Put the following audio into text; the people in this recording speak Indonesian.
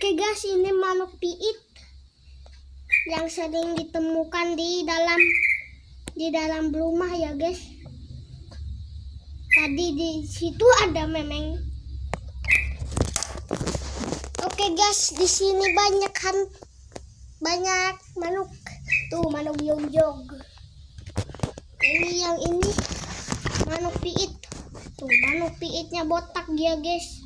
Oke guys, ini manuk piit yang sering ditemukan di dalam rumah ya guys. Tadi di situ ada memeng. Oke guys, di sini banyak manuk. Tuh manuk yongjong. Ini manuk piit. Tuh manuk piitnya botak dia guys.